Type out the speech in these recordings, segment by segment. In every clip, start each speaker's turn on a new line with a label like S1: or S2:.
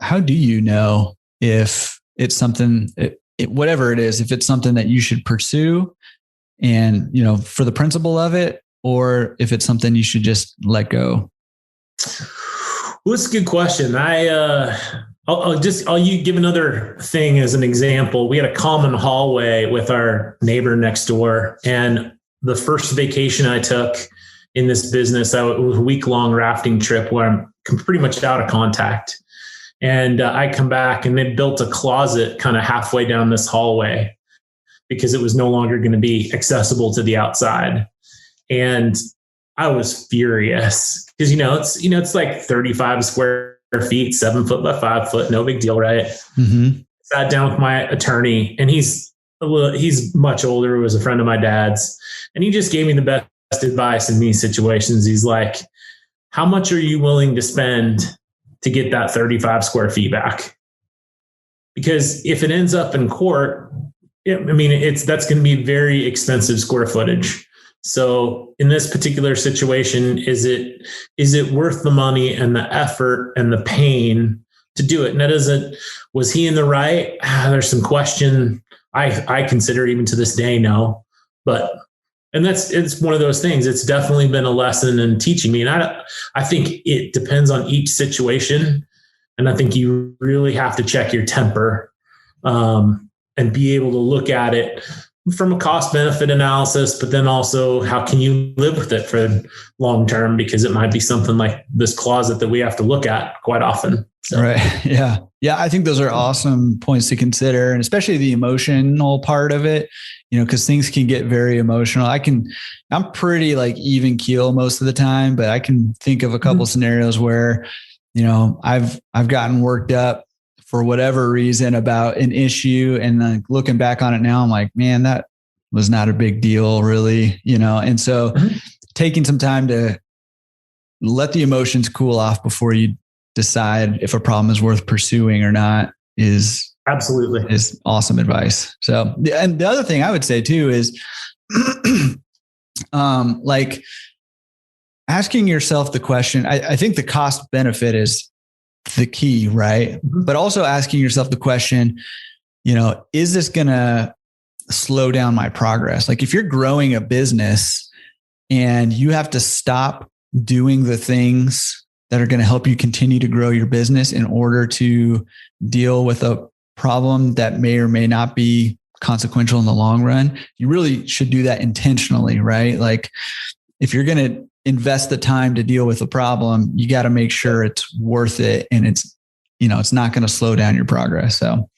S1: how do you know if it's something, whatever it is, if it's something that you should pursue and, for the principle of it, or if it's something you should just let go?
S2: Well, that's a good question. I'll give another thing as an example. We had a common hallway with our neighbor next door, and the first vacation I took in this business, it was a week-long rafting trip where I'm pretty much out of contact. And I come back and they built a closet kind of halfway down this hallway because it was no longer going to be accessible to the outside. And I was furious because, it's like 35 square feet, 7 foot by 5 foot, no big deal, right? Mm-hmm. Sat down with my attorney, and he's much older. He was a friend of my dad's, and he just gave me the best advice in these situations. He's like, how much are you willing to spend to get that 35 square feet back? Because if it ends up in court, that's going to be very expensive square footage. So in this particular situation, is it worth the money and the effort and the pain to do it? And was he in the right? There's some question. I consider even to this day, no, and it's one of those things. It's definitely been a lesson in teaching me. And I think it depends on each situation. And I think you really have to check your temper, and be able to look at it from a cost benefit analysis, but then also how can you live with it for long term? Because it might be something like this closet that we have to look at quite often. So.
S1: Right. Yeah. Yeah. I think those are awesome points to consider, and especially the emotional part of it, because things can get very emotional. I'm pretty like even keel most of the time, but I can think of a couple scenarios where, I've gotten worked up for whatever reason about an issue. And then looking back on it now, I'm like, man, that was not a big deal really, And so taking some time to let the emotions cool off before you decide if a problem is worth pursuing or not is awesome advice. So, and the other thing I would say too is, like asking yourself the question, I think the cost benefit is the key, right? Mm-hmm. But also asking yourself the question, is this going to slow down my progress? Like if you're growing a business and you have to stop doing the things that are going to help you continue to grow your business in order to deal with a problem that may or may not be consequential in the long run, you really should do that intentionally, right? Like if you're going to invest the time to deal with a problem, you got to make sure it's worth it. And it's not going to slow down your progress. So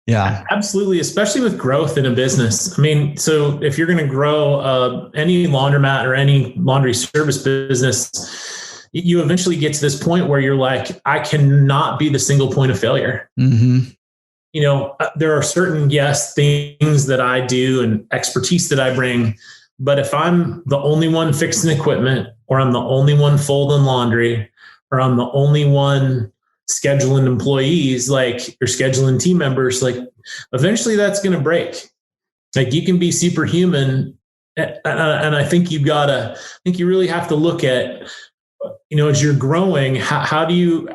S1: yeah, absolutely.
S2: Especially with growth in a business. So if you're going to grow any laundromat or any laundry service business, you eventually get to this point where you're like, I cannot be the single point of failure. Mm-hmm. There are certain, things that I do and expertise that I bring. But if I'm the only one fixing equipment, or I'm the only one folding laundry, or I'm the only one scheduling employees, or scheduling team members, eventually that's going to break. Like you can be superhuman. And I think you really have to look at, as you're growing, how do you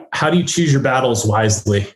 S2: choose your battles wisely?